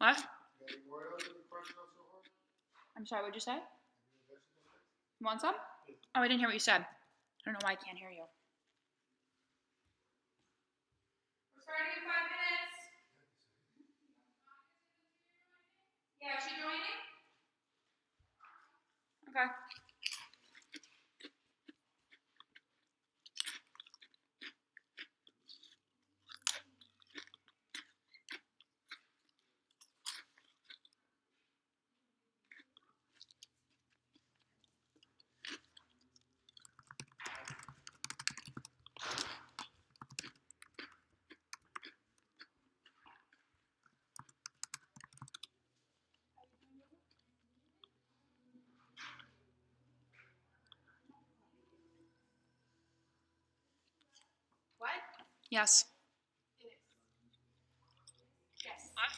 What? I'm sorry, what'd you say? You want some? Oh, I didn't hear what you said. I don't know why I can't hear you. We're starting in 5 minutes. Yeah, is she joining? Okay. What? Yes. It is. Yes. What?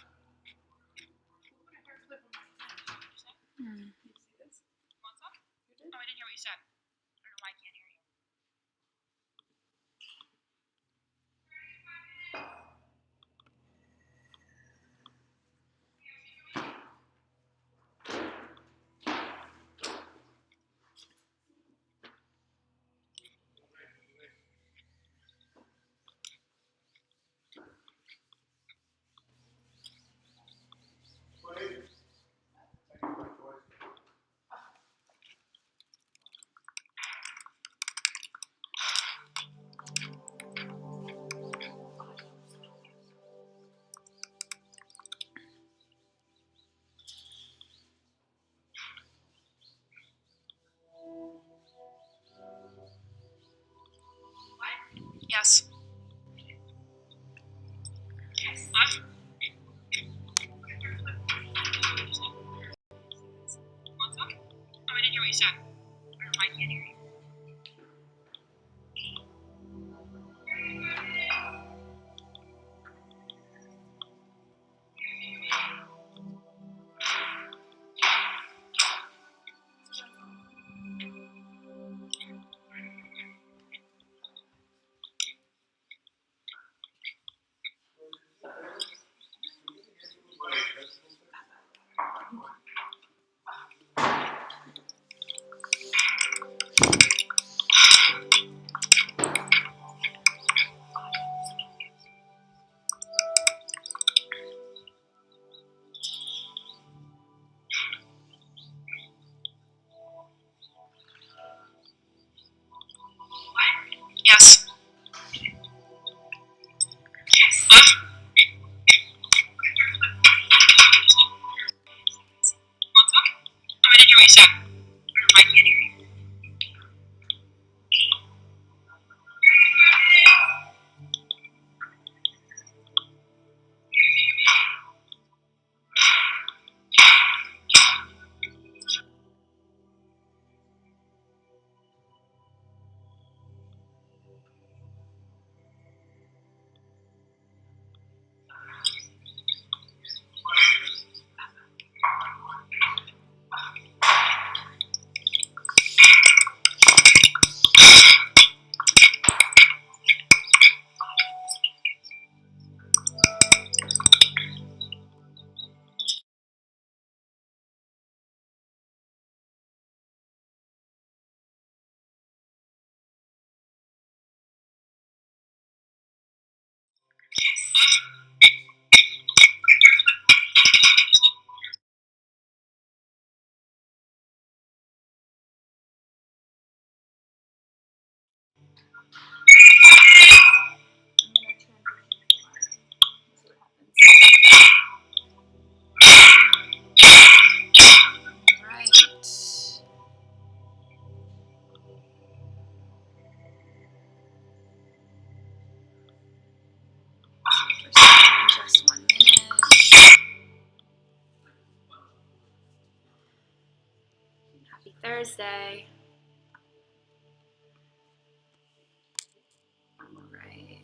Hmm. Did you see this? Want some? You did? Oh, I didn't hear what you said. I don't know why I can't hear you. Yes. Yes. What? Want some? Oh, I didn't hear what you said. I don't know why I can't hear you. Yes. What? Want some? Oh, I didn't hear what you said. I don't know why I can't hear you. Just 1 minute. Happy Thursday. All right.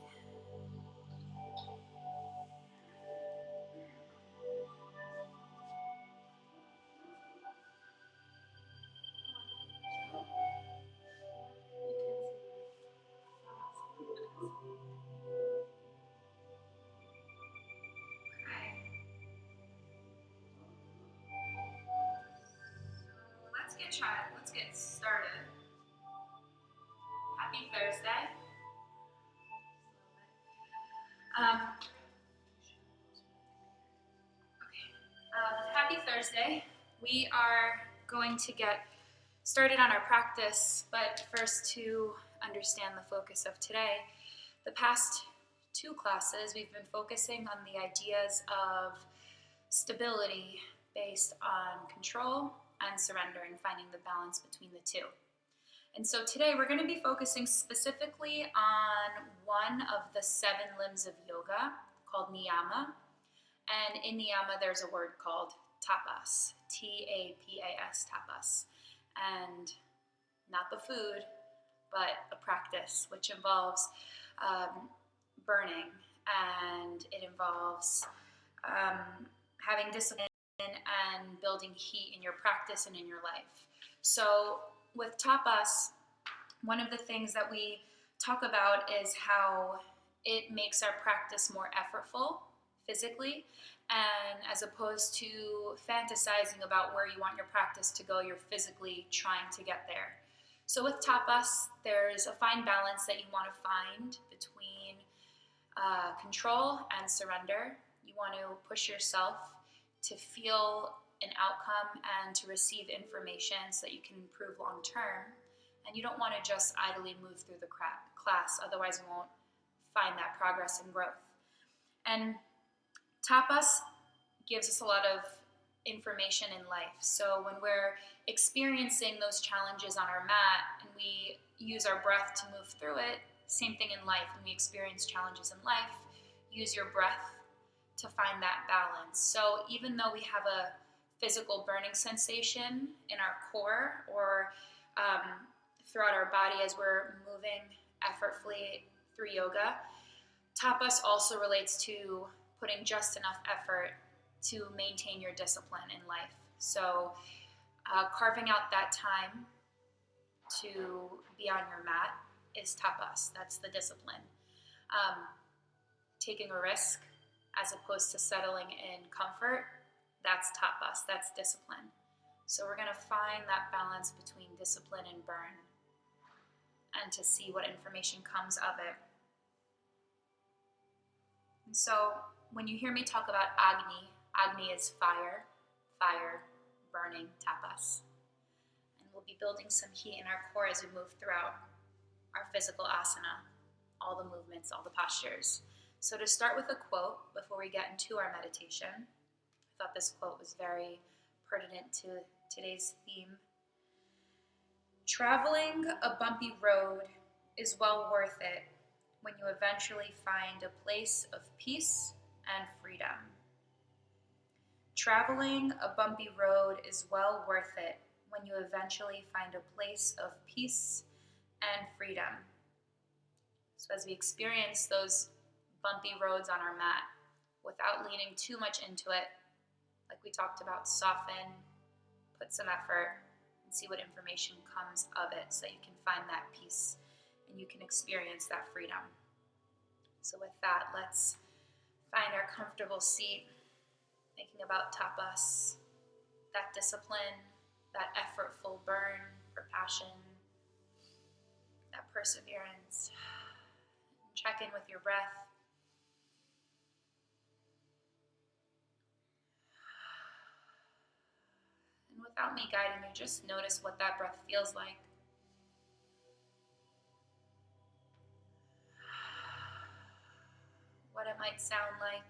give it a try. Let's get started. Happy Thursday. Happy Thursday. We are going to get started on our practice, but first, to understand the focus of today, the past two classes we've been focusing on the ideas of stability based on control and surrender and finding the balance between the two. And so today we're going to be focusing specifically on one of the 7 limbs of yoga called niyama. And in niyama there's a word called tapas, T-A-P-A-S, tapas. And not the food, but a practice which involves burning, and it involves having discipline and building heat in your practice and in your life. So with tapas, one of the things that we talk about is how it makes our practice more effortful physically, and as opposed to fantasizing about where you want your practice to go, you're physically trying to get there. So with tapas, there's a fine balance that you want to find between control and surrender. You want to push yourself to feel an outcome and to receive information so that you can improve long term. And you don't want to just idly move through the class, otherwise you won't find that progress and growth. And tapas gives us a lot of information in life. So when we're experiencing those challenges on our mat and we use our breath to move through it, same thing in life. When we experience challenges in life, use your breath to find that balance. So even though we have a physical burning sensation in our core or throughout our body as we're moving effortfully through yoga, tapas also relates to putting just enough effort to maintain your discipline in life. So carving out that time to be on your mat is tapas. That's the discipline. Taking a risk as opposed to settling in comfort, that's tapas, that's discipline. So we're going to find that balance between discipline and burn, and to see what information comes of it. And so when you hear me talk about Agni is fire, burning, tapas. And we'll be building some heat in our core as we move throughout our physical asana, all the movements, all the postures. So to start with a quote before we get into our meditation, I thought this quote was very pertinent to today's theme. Traveling a bumpy road is well worth it when you eventually find a place of peace and freedom. Traveling a bumpy road is well worth it when you eventually find a place of peace and freedom. So as we experience those bumpy roads on our mat, without leaning too much into it, like we talked about, soften, put some effort, and see what information comes of it so that you can find that peace and you can experience that freedom. So with that, let's find our comfortable seat, thinking about tapas, that discipline, that effortful burn for passion, that perseverance. Check in with your breath. And without me guiding you, just notice what that breath feels like. What it might sound like.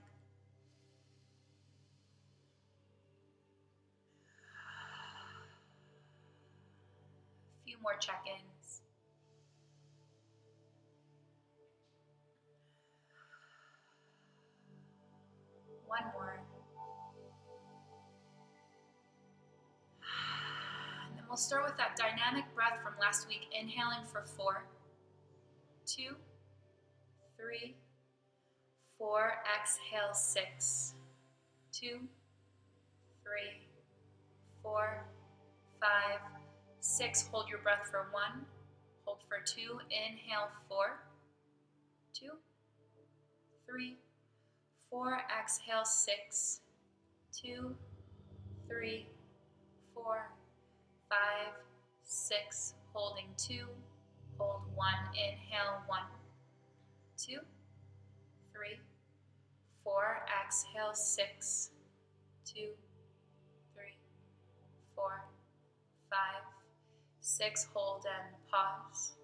A few more check-ins. One more. And then we'll start with that dynamic breath from last week, inhaling for 4, 2, 3, 4, exhale 6, 2, 3, 4, 5, 6. Hold your breath for 1, hold for 2, inhale 4, 2, 3, 4, exhale 6, 2, 3, 4, 5, 6, holding 2, hold 1, inhale 1, 2, 3, 4, exhale 6, 2, 3, 4, 5, 6, hold and pause.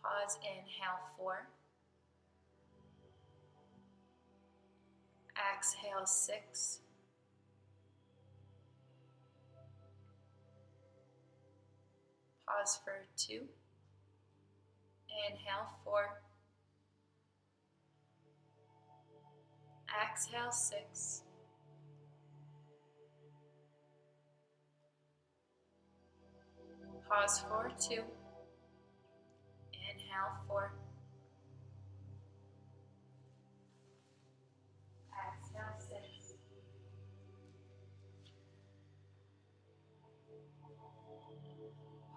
Pause, inhale 4. Exhale 6. Pause for 2. Inhale 4. Exhale 6. Pause for 2. Inhale 4. Exhale 6.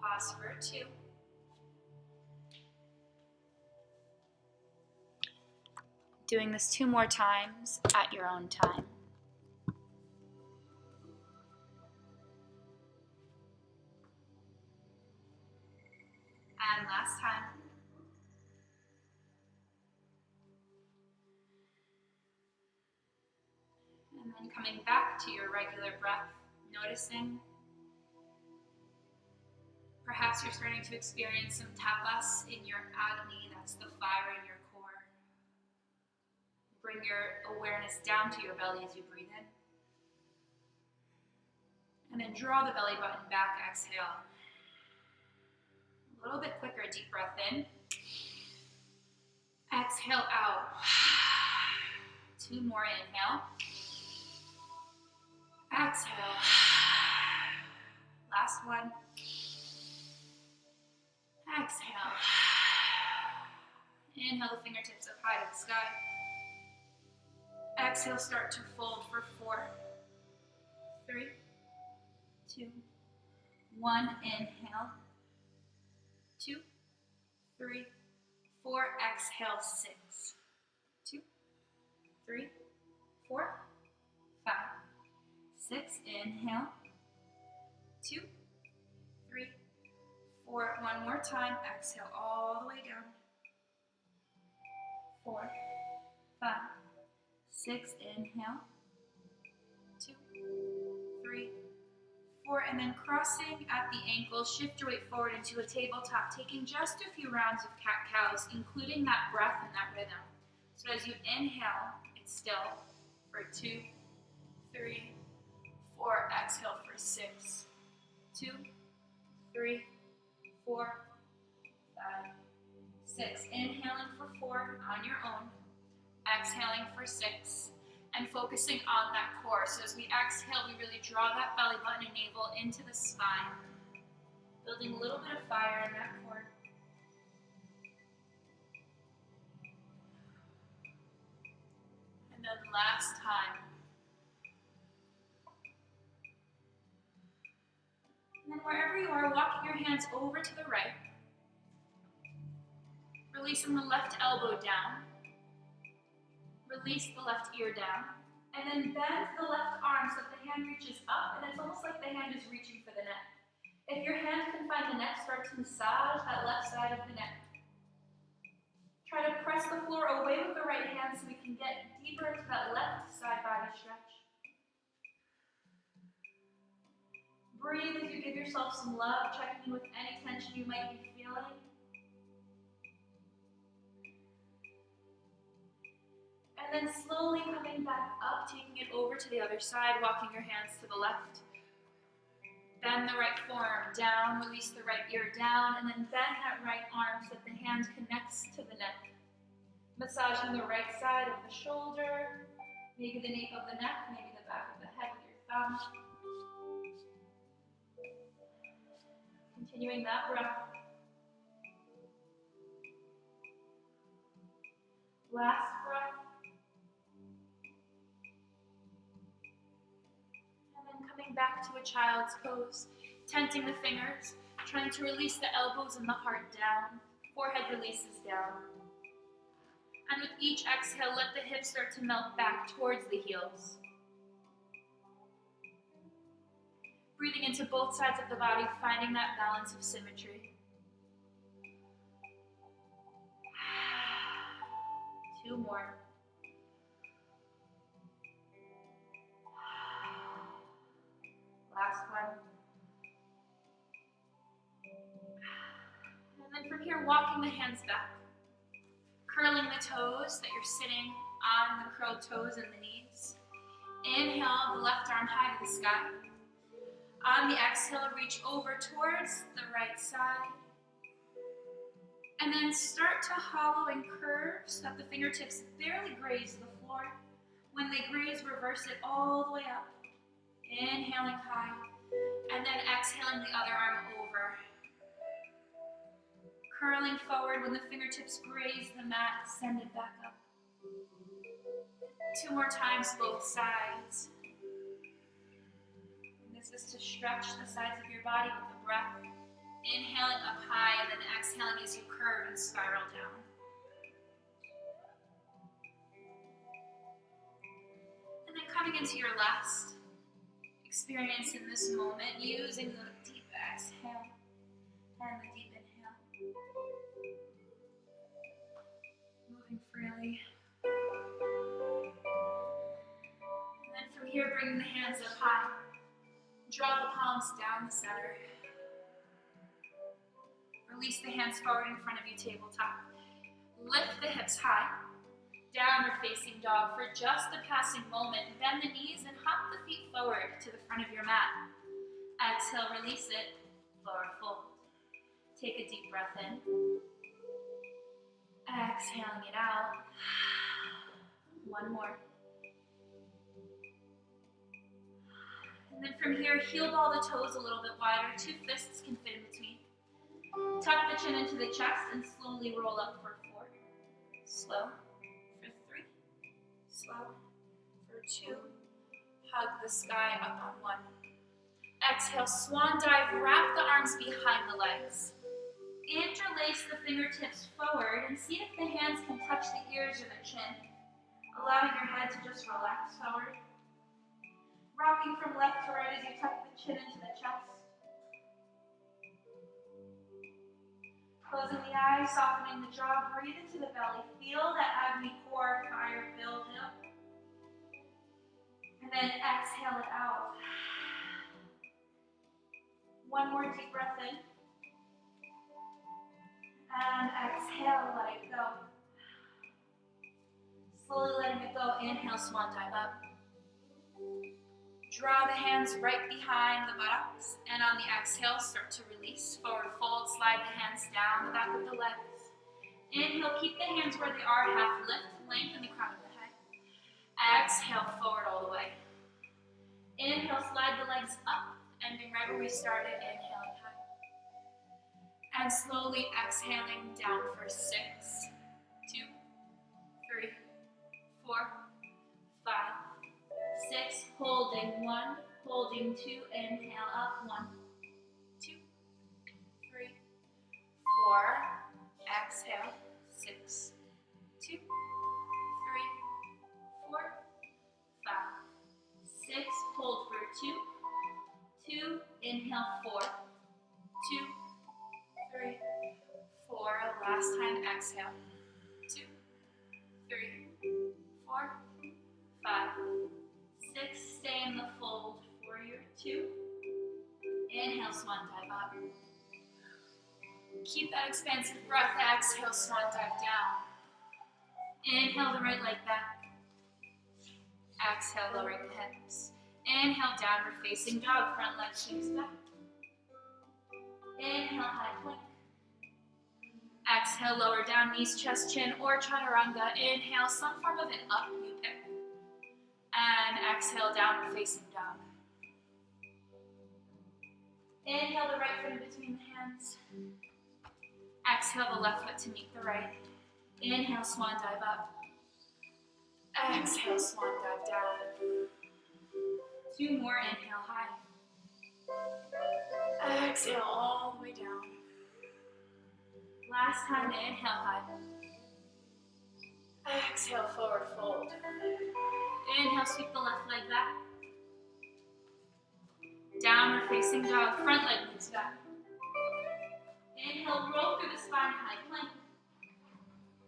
Pause for 2. Doing this 2 more times at your own time. And last time. And then coming back to your regular breath, noticing. Perhaps you're starting to experience some tapas in your Agni, that's the fire in your core. Bring your awareness down to your belly as you breathe in. And then draw the belly button back, exhale. A little bit quicker, deep breath in. Exhale out. 2 more, inhale. Exhale. Last one. Exhale. Inhale the fingertips up high to the sky. Exhale, start to fold for 4, 3, 2, 1. Inhale. 2, 3, 4. Exhale, 6, 2, 3, 4, 5, 6. Inhale. 2, 3, 4. One more time. Exhale all the way down. 4, 5, 6. Inhale. 2, 3, 4. And then crossing at the ankle, shift your weight forward into a tabletop, taking just a few rounds of cat-cows, including that breath and that rhythm. So as you inhale, it's still for 2, 3, 4. Exhale for 6, 2, 3, 4, 5, 6. Inhaling for 4 on your own. Exhaling for 6. And focusing on that core. So as we exhale, we really draw that belly button and navel into the spine. Building a little bit of fire in that core. And then last time. And then wherever you are, walking your hands over to the right. Releasing the left elbow down. Release the left ear down. And then bend the left arm so that the hand reaches up, and it's almost like the hand is reaching for the neck. If your hand can find the neck, start to massage that left side of the neck. Try to press the floor away with the right hand so we can get deeper into that left side body stretch. Breathe as you give yourself some love, checking in with any tension you might be feeling. And then slowly coming back up, taking it over to the other side, walking your hands to the left. Bend the right forearm down, release the right ear down, and then bend that right arm so that the hand connects to the neck. Massaging the right side of the shoulder, maybe the nape of the neck, maybe the back of the head with your thumb. Continuing that breath. Last breath. And then coming back to a child's pose, tenting the fingers, trying to release the elbows and the heart down. Forehead releases down. And with each exhale, let the hips start to melt back towards the heels. Breathing into both sides of the body, finding that balance of symmetry. 2 more. Last one. And then from here, walking the hands back. Curling the toes that you're sitting on, the curled toes and the knees. Inhale, the left arm high to the sky. On the exhale, reach over towards the right side. And then start to hollow and curve so that the fingertips barely graze the floor. When they graze, reverse it all the way up. Inhaling high, and then exhaling the other arm over. Curling forward when the fingertips graze the mat, send it back up. 2 more times, both sides. And this is to stretch the sides of your body with the breath. Inhaling up high, and then exhaling as you curve and spiral down. And then coming into your last experience in this moment, using the deep exhale and the deep inhale. Moving freely. And then from here, bring the hands up high. Draw the palms down the center. Release the hands forward in front of you, tabletop. Lift the hips high. Downward facing dog for just a passing moment. Bend the knees and hop the feet forward to the front of your mat. Exhale, release it, forward fold. Take a deep breath in. Exhaling it out. 1 more. And then from here, heel ball the toes a little bit wider. 2 fists can fit in between. Tuck the chin into the chest and slowly roll up for 4. Slow. For 3. Slow. For 2. Hug the sky up on 1. Exhale, swan dive. Wrap the arms behind the legs. Interlace the fingertips forward and see if the hands can touch the ears or the chin. Allowing your head to just relax forward. Rocking from left to right as you tuck the chin into the chest. Closing the eyes, softening the jaw, breathe into the belly. Feel that Agni core fire build up. And then exhale it out. 1 more deep breath in. And exhale, let it go. Slowly letting it go. Inhale, swan dive up. Draw the hands right behind the buttocks, and on the exhale, start to release. Forward fold, slide the hands down the back of the legs. Inhale, keep the hands where they are, half lift, lengthen the crown of the head. Exhale, forward all the way. Inhale, slide the legs up, ending right where we started, inhaling high. And slowly exhaling down for 6, 2, 3, 4, 5, 6, holding 1, holding 2, inhale up, 1, 2, 3, 4, exhale, 6, 2, 3, 4, 5, 6, hold for 2, 2, inhale, 4, 2, 3, 4, last time, exhale, 2, 3, 4, 5, 6, stay in the fold for your 2. Inhale, swan dive up. Keep that expansive breath. Exhale, swan dive down. Inhale the right leg back. Exhale, lowering the hips. Inhale, downward facing dog. Front leg shapes back. Inhale, high plank. Exhale, lower down, knees, chest, chin, or chaturanga. Inhale, some form of an up, you pick. And exhale, downward facing dog. Inhale the right foot in between the hands. Exhale the left foot to meet the right. Inhale, swan dive up. Exhale, swan dive down. 2 more, inhale high. Exhale all the way down. Last time, inhale high. Exhale, forward fold. Inhale, sweep the left leg back. Downward facing dog, front leg moves back. Inhale, roll through the spine, high plank.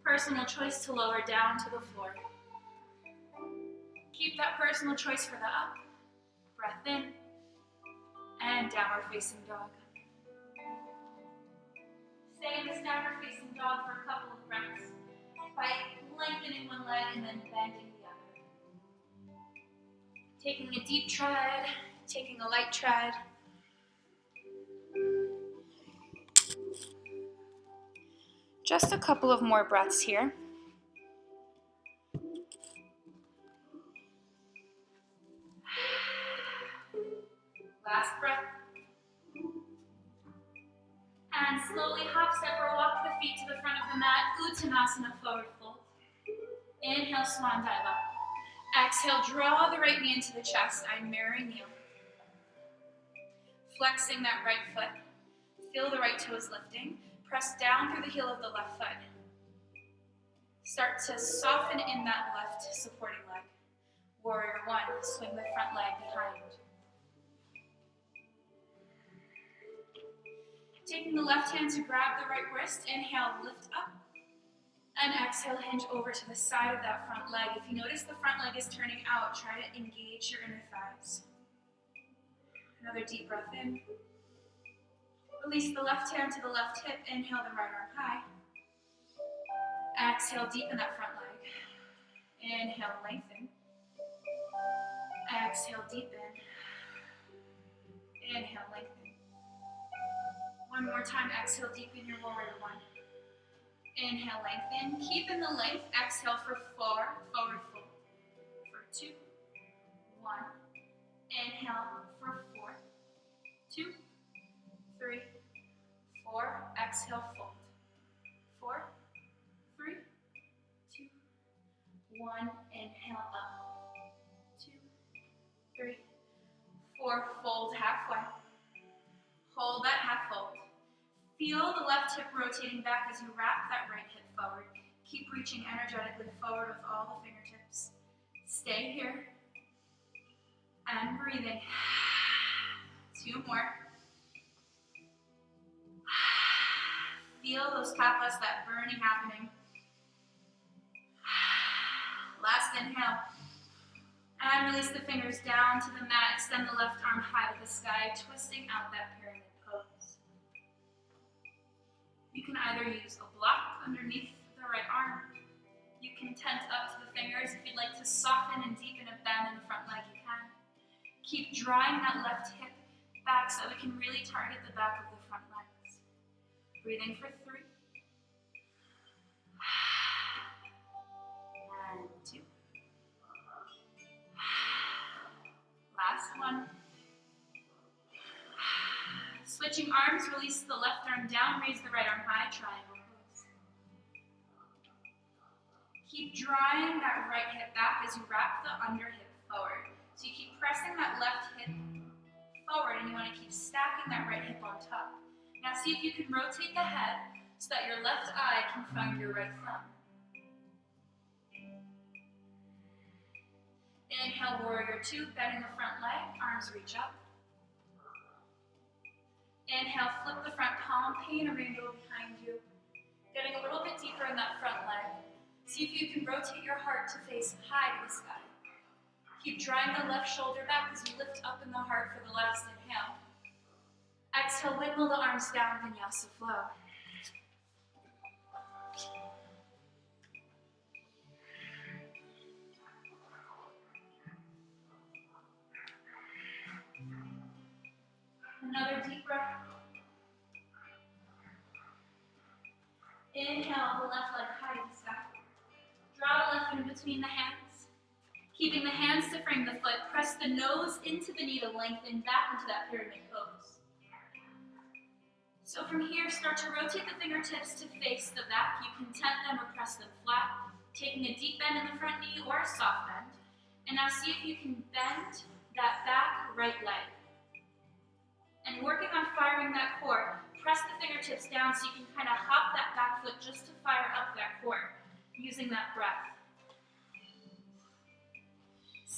Personal choice to lower down to the floor. Keep that personal choice for the up. Breath in, and downward facing dog. Stay in this downward facing dog for a couple of breaths by lengthening one leg and then bending the other. Taking a deep tread, taking a light tread. Just a couple of more breaths here. Last breath. And slowly hop, step, or walk the feet to the front of the mat. Uttanasana, forward fold. Inhale, swan dive up. Exhale, draw the right knee into the chest. I'm mirroring you. Flexing that right foot. Feel the right toes lifting. Press down through the heel of the left foot. Start to soften in that left supporting leg. Warrior one, swing the front leg behind. Taking the left hand to grab the right wrist, inhale, lift up. And exhale, hinge over to the side of that front leg. If you notice the front leg is turning out, try to engage your inner thighs. Another deep breath in. Release the left hand to the left hip, inhale the right arm high. Exhale, deepen that front leg. Inhale, lengthen. Exhale, deepen. Inhale, lengthen. One more time, exhale, deepen your warrior one. Inhale, lengthen. Keep in the length. Exhale for 4, forward fold. For 2, 1. Inhale for 4, 2, 3, 4. Exhale, fold. 4, 3, 2, 1. Inhale up. 2, 3, 4. Fold halfway. Hold that half fold. Feel the left hip rotating back as you wrap that right hip forward. Keep reaching energetically forward with all the fingertips. Stay here. And breathing. 2 more. Feel those tapas, that burning happening. Last inhale. And release the fingers down to the mat. Extend the left arm high to the sky, twisting out that pyramid pose. You can either use a block underneath the right arm. You can tent up to the fingers. If you'd like to soften and deepen a bend in the front leg, you can. Keep drawing that left hip back so we can really target the back of the front legs. Breathing for 3. And 2. Last one. Switching arms, release the left arm down, raise the right arm high, triangle pose. Keep drawing that right hip back as you wrap the under hip forward. So you keep pressing that left hip forward and you want to keep stacking that right hip on top. Now see if you can rotate the head so that your left eye can find your right thumb. Inhale, warrior 2, bending the front leg, arms reach up. Inhale, flip the front palm, paint a rainbow behind you. Getting a little bit deeper in that front leg. See if you can rotate your heart to face high to the sky. Keep drawing the left shoulder back as you lift up in the heart for the last inhale. Exhale, wiggle the arms down, vinyasa flow. Another deep breath. Inhale, the left leg high to the sky. Draw the left foot in between the hands. Keeping the hands to frame the foot, press the nose into the knee to lengthen back into that pyramid pose. So from here, start to rotate the fingertips to face the back. You can tent them or press them flat, taking a deep bend in the front knee or a soft bend. And now see if you can bend that back right leg. And working on firing that core, press the fingertips down so you can kind of hop that back foot just to fire up that core, using that breath.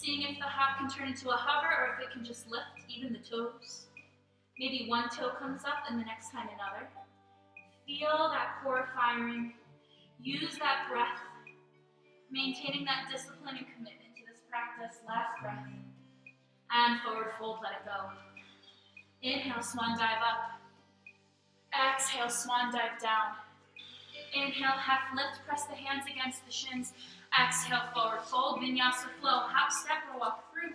Seeing if the hop can turn into a hover or if it can just lift even the toes. Maybe one toe comes up and the next time another. Feel that core firing. Use that breath. Maintaining that discipline and commitment to this practice. Last breath. And forward fold, let it go. Inhale, swan dive up. Exhale, swan dive down. Inhale, half lift, press the hands against the shins. Exhale, forward fold, vinyasa flow, hop, step, or walk through.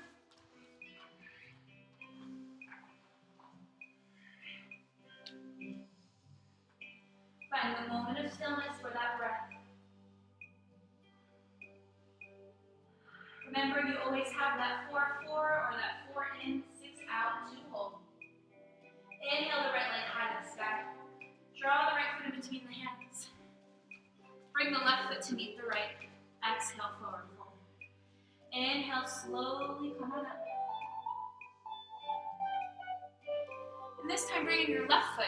Find a moment of stillness for that breath. Remember, you always have that 4-4 or that 4 in, 6 out to hold. Inhale the right leg high to the sky. Draw the right foot in between the hands. Bring the left foot to meet the right. Exhale, forward fold. Inhale, slowly come on up. And this time, bringing your left foot.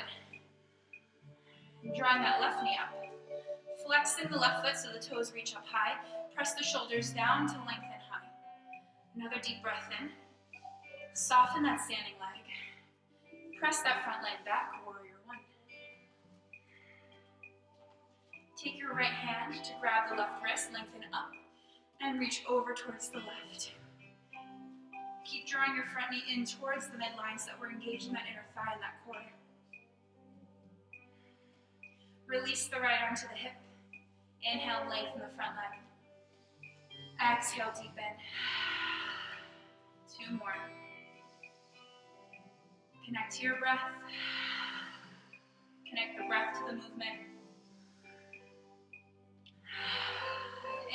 Drawing that left knee up. Flexing the left foot so the toes reach up high. Press the shoulders down to lengthen high. Another deep breath in. Soften that standing leg. Press that front leg back, warrior one. Take your right hand to grab the left wrist, lengthen up, and reach over towards the left. Keep drawing your front knee in towards the midline so that we're engaging that inner thigh and that core. Release the right arm to the hip. Inhale, lengthen the front leg. Exhale, deepen. 2 more. Connect to your breath. Connect the breath to the movement.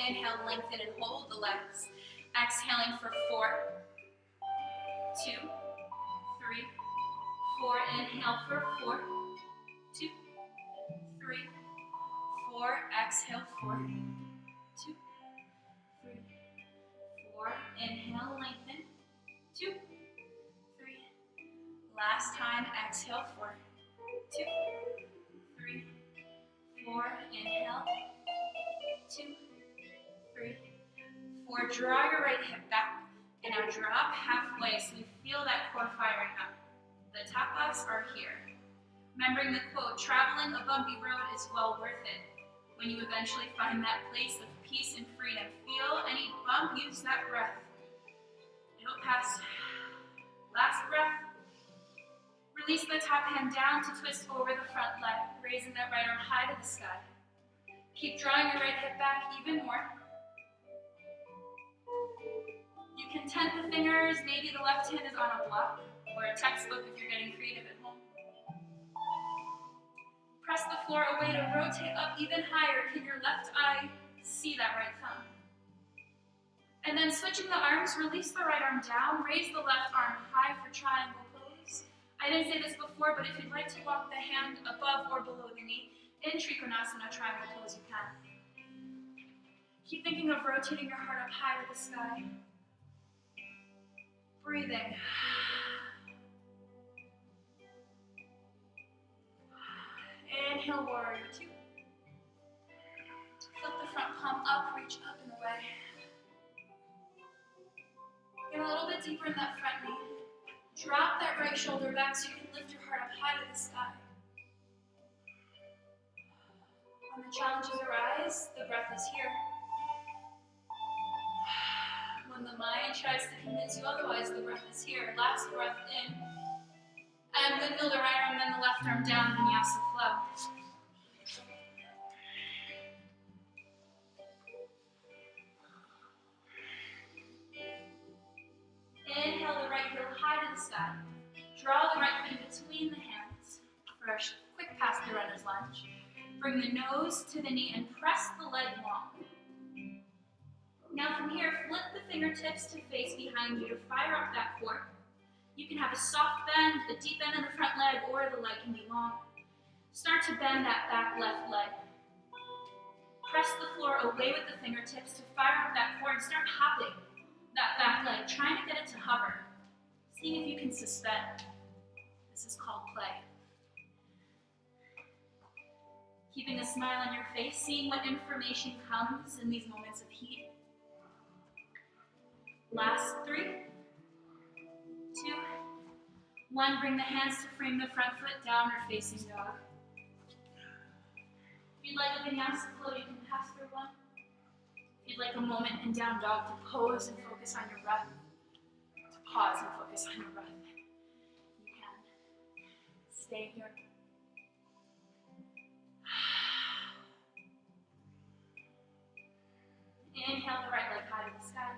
Inhale, lengthen and hold the legs. Exhaling for 4, 2, 3, 4. Inhale for 4, 2, 3, 4. Exhale, 4, 2, 3, 4. Inhale, lengthen. 2, 3. Last time, exhale, 4, 2, 3, 4. Inhale, 2, 3, 4. Draw your right hip back, and now drop halfway so you feel that core firing up. The tapas are here. Remembering the quote, traveling a bumpy road is well worth it. When you eventually find that place of peace and freedom, feel any bump, use that breath. It'll pass. Last breath. Release the top hand down to twist over the front leg, raising that right arm high to the sky. Keep drawing your right hip back even more. You can tent the fingers, maybe the left hand is on a block, or a textbook if you're getting creative at home. Press the floor away to rotate up even higher. Can your left eye see that right thumb? And then switching the arms, release the right arm down, raise the left arm high for triangle pose. I didn't say this before, but if you'd like to walk the hand above or below the knee, in Trikonasana triangle pose you can. Keep thinking of rotating your heart up high to the sky. Breathing. Inhale, warrior 2. Flip the front palm up, reach up and away. Get a little bit deeper in that front knee. Drop that right shoulder back so you can lift your heart up high to the sky. When the challenges arise, the breath is here. When the mind tries to convince you otherwise, the breath is here. Last breath in. And windmill the right arm, then the left arm down, vinyasa flow. Inhale the right heel high to the sky. Draw the right foot in between the hands for a quick pass through runner's lunge. Bring the nose to the knee and press the leg long. Now from here, flip the fingertips to face behind you to fire up that core. You can have a soft bend, a deep bend in the front leg, or the leg can be long. Start to bend that back left leg. Press the floor away with the fingertips to fire up that core and start hopping that back leg, trying to get it to hover. Seeing if you can suspend. This is called play. Keeping a smile on your face, seeing what information comes in these moments of heat. Last 3, 2, 1. Bring the hands to frame the front foot, downward facing dog. If you'd like a vinyasa flow, you can pass through one. If you'd like a moment in down dog to pose and focus on your breath, to pause and focus on your breath, you can. Stay here. Inhale the right leg high to the sky.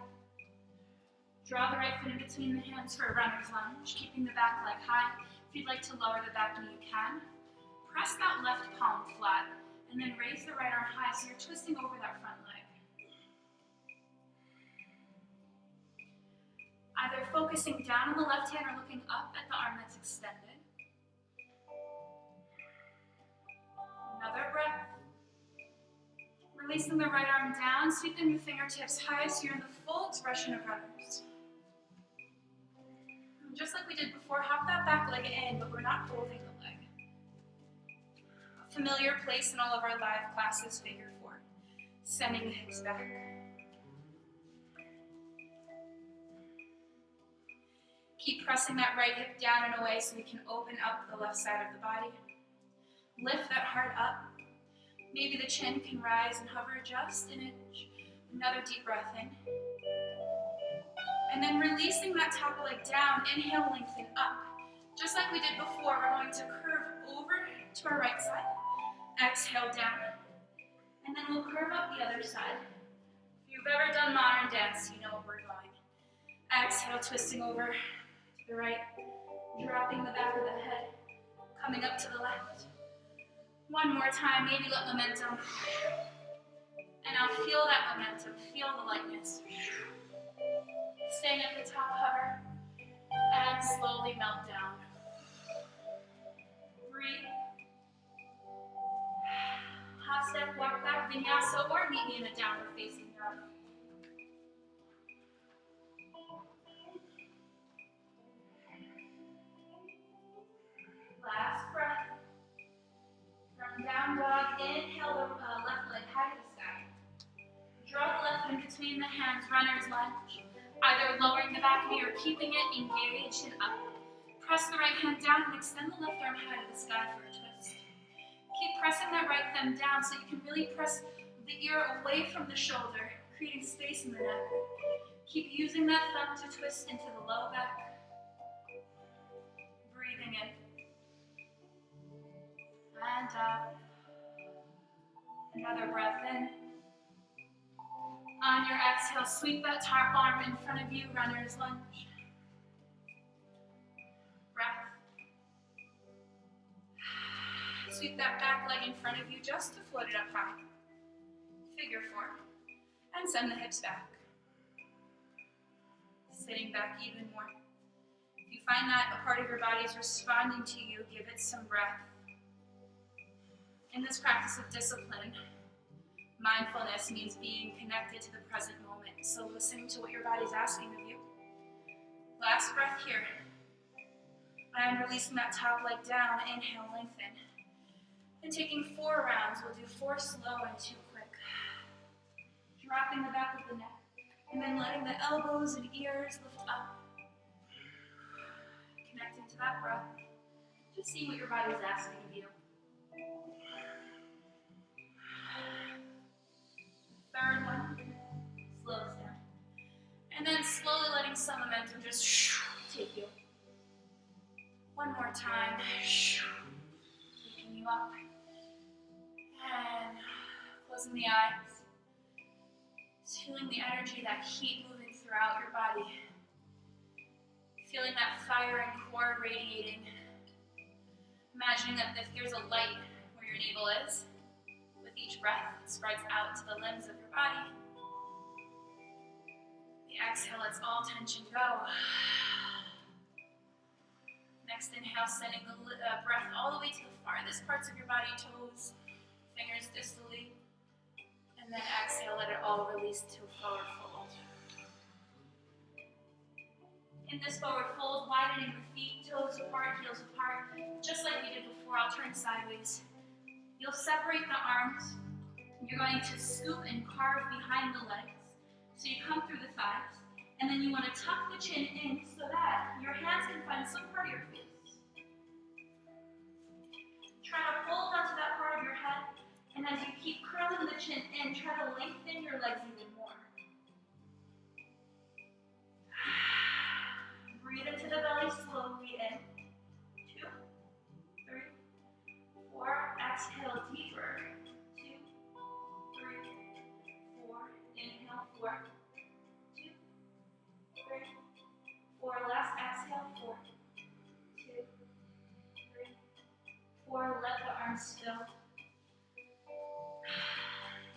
Draw the right foot in between the hands for a runner's lunge, keeping the back leg high. If you'd like to lower the back knee, you can. Press that left palm flat, and then raise the right arm high so you're twisting over that front leg. Either focusing down on the left hand or looking up at the arm that's extended. Another breath. Releasing the right arm down, sweeping the fingertips high so you're in the full expression of runners. And just like we did before, hop that back leg in, but we're not holding the leg. A familiar place in all of our live classes, figure 4. Sending the hips back. Keep pressing that right hip down and away so we can open up the left side of the body. Lift that heart up. Maybe the chin can rise and hover just an inch. Another deep breath in. And then releasing that top leg down, inhale, lengthen up. Just like we did before, we're going to curve over to our right side. Exhale down. And then we'll curve up the other side. If you've ever done modern dance, you know where we're going. Exhale, twisting over to the right. Dropping the back of the head. Coming up to the left. One more time, maybe let momentum. And now feel that momentum, feel the lightness. Staying at the top, hover, and slowly melt down. Breathe. Half step, walk back, vinyasa, or meet me in a downward facing dog. Last breath. From down dog, inhale the left leg high to the sky. Draw the left foot in between the hands, runner's lunge. Either lowering the back knee or keeping it engaged and up. Press the right hand down and extend the left arm high to the sky for a twist. Keep pressing that right thumb down so you can really press the ear away from the shoulder, creating space in the neck. Keep using that thumb to twist into the low back. Breathing in. And out. Another breath in. On your exhale, sweep that top arm in front of you, runner's lunge. Breath. Sweep that back leg in front of you just to float it up high. Figure 4. And send the hips back. Sitting back even more. If you find that a part of your body is responding to you, give it some breath. In this practice of discipline, mindfulness means being connected to the present moment. So listen to what your body's asking of you. Last breath here. And releasing that top leg down, inhale, lengthen. And taking 4 rounds, we'll do 4 slow and 2 quick. Dropping the back of the neck, and then letting the elbows and ears lift up. Connecting to that breath. Just see what your body's asking of you. Third one, slows down. And then slowly letting some momentum just take you. One more time, taking you up. And closing the eyes. Just feeling the energy, that heat moving throughout your body. Feeling that fire and core radiating. Imagining that if there's a light where your navel is, with each breath, it spreads out to the limbs of your body. The exhale lets all tension go. Next inhale, sending the breath all the way to the farthest parts of your body, toes, fingers distally. And then exhale, let it all release to a forward fold. In this forward fold, widening the feet, toes apart, heels apart, just like we did before. I'll turn sideways. You'll separate the arms. You're going to scoop and carve behind the legs. So you come through the thighs, And then you want to tuck the chin in so that your hands can find some part of your face. Try to hold onto that part of your head, and as you keep curling the chin in, try to lengthen your legs even more. Breathe into the belly slowly in. 2, 3, 4. Exhale deeper. 2, 3, 4. Inhale. 4, 2, 3, 4. Last exhale. 4, 2, 3, 4. Let the arms fill.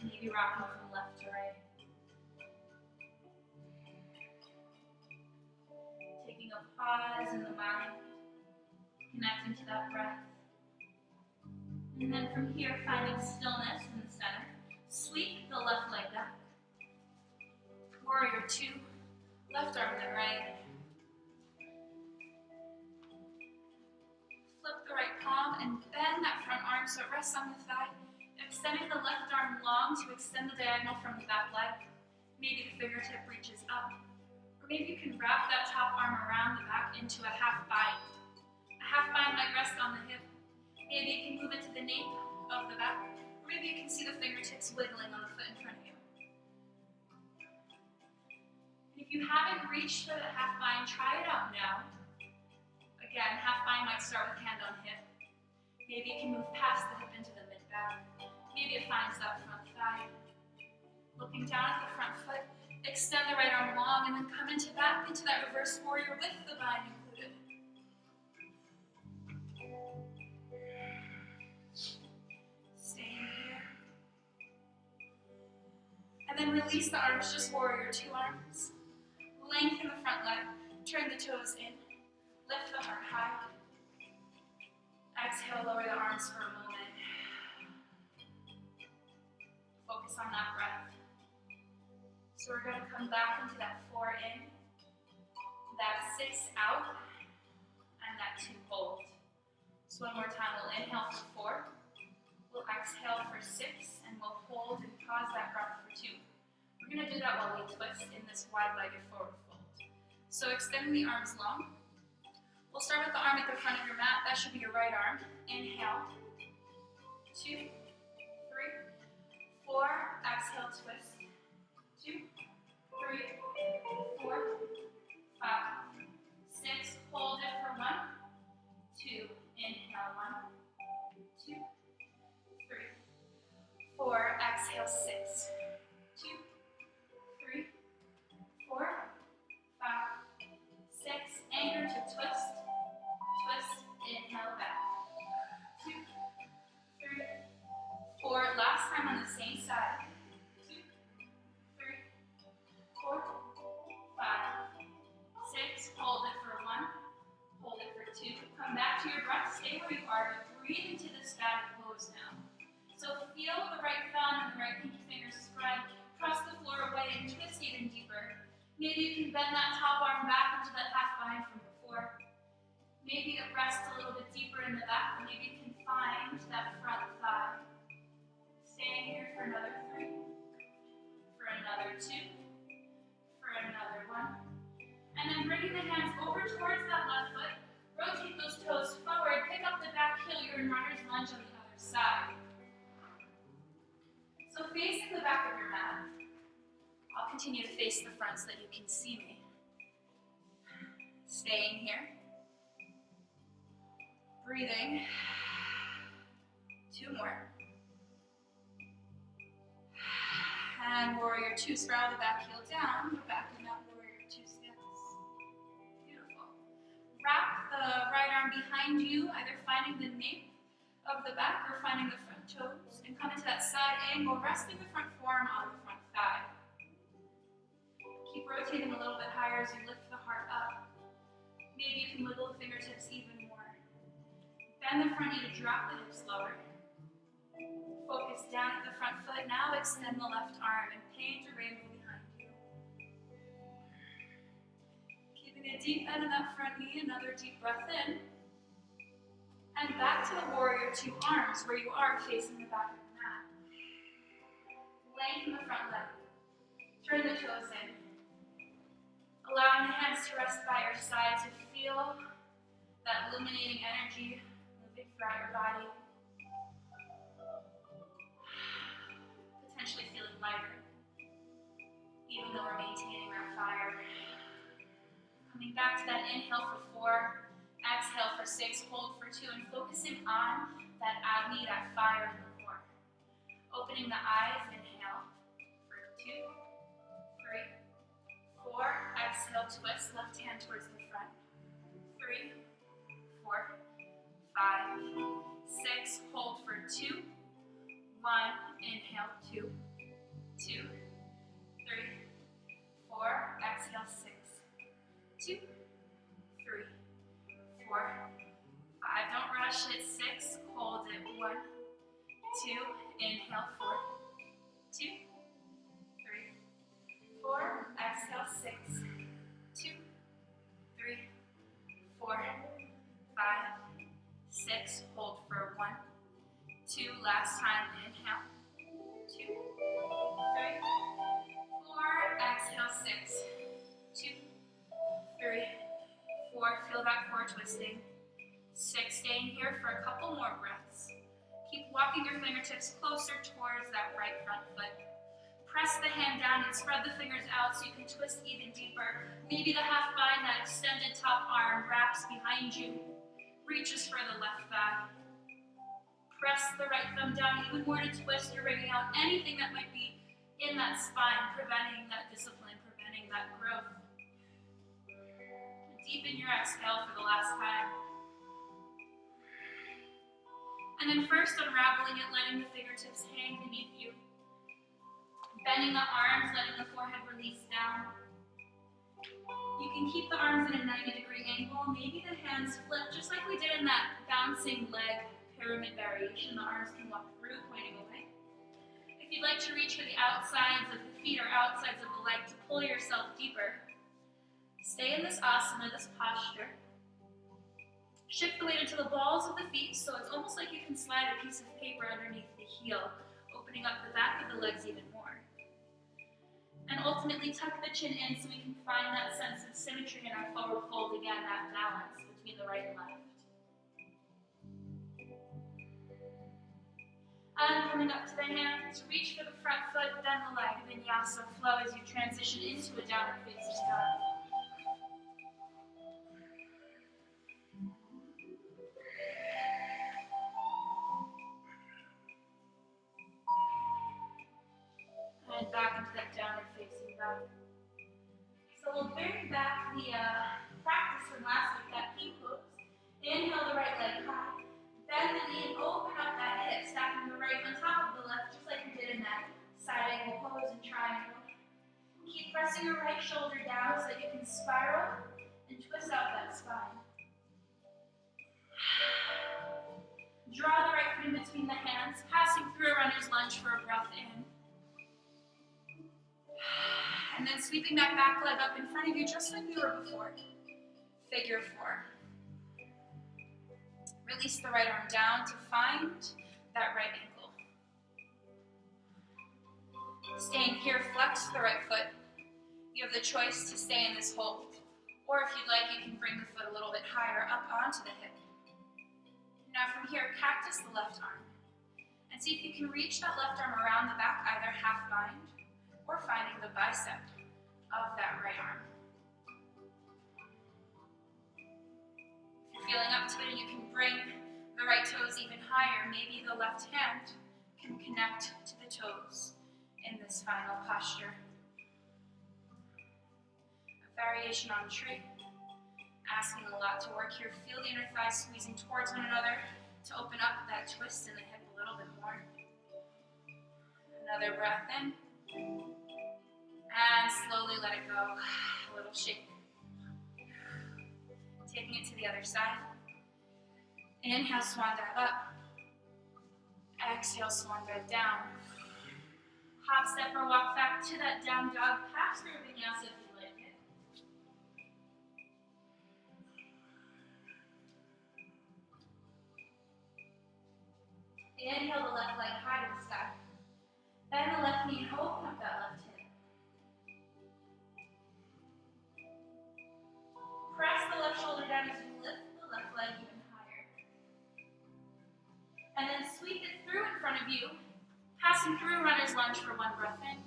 Maybe rocking from left to right. Taking a pause in the mind, connecting to that breath. And then from here, finding stillness in the center. Sweep the left leg back. Warrior 2, left arm then right. Flip the right palm and bend that front arm so it rests on the thigh. Extending the left arm long to extend the diagonal from the back leg. Maybe the fingertip reaches up. Or maybe you can wrap that top arm around the back into a half bind. A half bind might rest on the hip. Maybe you can move it to the nape of the back. Or maybe you can see the fingertips wiggling on the foot in front of you. And if you haven't reached for the half bind, try it out now. Again, half bind might start with hand on hip. Maybe you can move past the hip into the mid-back. Maybe it finds that front thigh. Looking down at the front foot, extend the right arm long and then come back into that reverse warrior with the bind included. Staying here. And then release the arms, just warrior 2 arms. Lengthen the front leg, turn the toes in, lift the heart high. Exhale, lower the arms for a moment. Focus on that breath. So we're going to come back into that 4 in, that 6 out, and that 2 hold. So one more time, we'll inhale for 4, we'll exhale for 6, and we'll hold and pause that breath for 2. We're going to do that while we twist in this wide-legged forward fold. So extending the arms long. We'll start with the arm at the front of your mat. That should be your right arm. Inhale. 2, 3, 4. Exhale, twist. 2, 3, 4, 5, 6. Hold it for 1, 2. Inhale, 1, 2, 3, 4. Exhale, 6. 2, 3, 4, 5, 6. Anchor to twist. Twist. Inhale back. 2, 3, 4. Last time on the same side. 2, 3, 4, 5, 6. Hold it for 1. Hold it for 2. Come back to your breath. Stay where you are, but breathe into the static pose now. So feel the right thumb and the right pinky finger spread. Press the floor away and twist even deeper. Maybe you can bend that top arm back into that half bind from before. Maybe it rests a little bit deeper in the back. Maybe you can find that front thigh. Staying here for another 3, for another 2, for another 1. And then bringing the hands over towards that left foot. Rotate those toes forward. Pick up the back heel. You're in runner's lunge on the other side. So facing the back of your mat. I'll continue to face the front so that you can see me. Staying here. Breathing. 2 more. And warrior 2, spiral the back heel down. We're back in that warrior 2 stance. Beautiful. Wrap the right arm behind you, either finding the nape of the back or finding the front toes. And come into that side angle, resting the front forearm on the front thigh. Keep rotating a little bit higher as you lift the heart up. Maybe you can wiggle the fingertips even more. Bend the front knee to drop the hips lower. Focus down at the front foot. Now extend the left arm and paint a rainbow behind you. Keeping a deep bend in that front knee, another deep breath in. And back to the warrior 2 arms where you are facing the back of the mat. Lengthen the front leg. Turn the toes in. Allowing the hands to rest by your side to feel that illuminating energy moving throughout your body. Potentially feeling lighter, even though we're maintaining that fire. Coming back to that inhale for 4, exhale for 6, hold for 2, and focusing on that Agni, that fire in the core. Opening the eyes, inhale for 2, 3, 4, exhale, twist, left hand towards the front. 3, 4, 5, 6, hold for 2, 1, inhale, 2, 2, 3, 4, exhale, 6, 2, 3, 4, 5, don't rush it, 6, hold it, 1, 2, inhale, 4, 2, 3, 4, exhale, 6, 2, 3, 4, 5, 6, hold for 1, 2, last time, inhale, 2, 3, 4, exhale, 6, 2, 3, 4, feel that core twisting, 6, staying here for a couple more breaths. Keep walking your fingertips closer towards that right front foot. Press the hand down and spread the fingers out so you can twist even deeper. Maybe the half bind, that extended top arm, wraps behind you, reaches for the left thigh. Press the right thumb down even more to twist. You're bringing out anything that might be in that spine, preventing that discipline, preventing that growth. Deepen your exhale for the last time. And then first unraveling it, letting the fingertips hang beneath you. Bending the arms, letting the forehead release down. You can keep the arms in a 90-degree angle. Maybe the hands flip, just like we did in that bouncing leg pyramid variation. The arms can walk through, pointing away. If you'd like to reach for the outsides of the feet or outsides of the leg to pull yourself deeper, stay in this asana, this posture. Shift the weight into the balls of the feet, so it's almost like you can slide a piece of paper underneath the heel, opening up the back of the legs even more. And ultimately tuck the chin in so we can find that sense of symmetry in our forward fold again, that balance between the right and left. And coming up to the hands, reach for the front foot, then the leg, vinyasa flow as you transition into a downward facing dog. And back into that downward facing dog. So we'll bring back the practice from last week, that P pose. Inhale the right leg high. Bend the knee and open up that hip, stacking the right on top of the left, just like we did in that side angle pose and triangle. Keep pressing your right shoulder down so that you can spiral and twist out that spine. Draw the right foot in between the hands, passing through a runner's lunge for a breath in. And then sweeping that back leg up in front of you just like we were before. Figure 4. Release the right arm down to find that right ankle. Staying here, flex the right foot. You have the choice to stay in this hold. Or if you'd like, you can bring the foot a little bit higher up onto the hip. Now from here, cactus the left arm. And see if you can reach that left arm around the back, either half bind or finding the bicep of that right arm. If you're feeling up to it and you can bring the right toes even higher, maybe the left hand can connect to the toes in this final posture. A variation on tree, asking a lot to work here. Feel the inner thighs squeezing towards one another to open up that twist in the hip a little bit more. Another breath in. And slowly let it go, a little shake. Taking it to the other side. Inhale, swan dive up. Exhale, swan dive down. Hop, step, or walk back to that down dog. Pass through vinyasa if you like it. Inhale the left leg high to the sky. Bend the left knee and open up that left hip. runner's lunge for 1 breath in.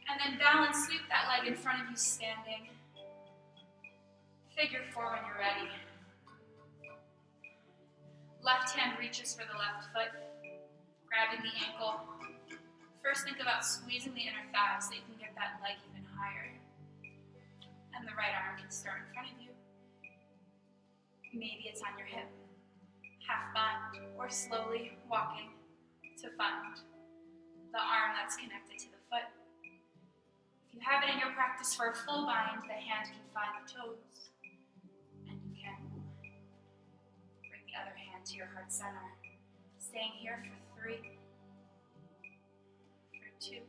And then balance, sweep that leg in front of you standing. Figure 4 when you're ready. Left hand reaches for the left foot, grabbing the ankle. First think about squeezing the inner thigh so you can get that leg even higher. And the right arm can start in front of you. Maybe it's on your hip, half bind, or slowly walking to find the arm that's connected to the foot. If you have it in your practice for a full bind, the hand can find the toes, and you can bring the other hand to your heart center. Staying here for 3, for 2,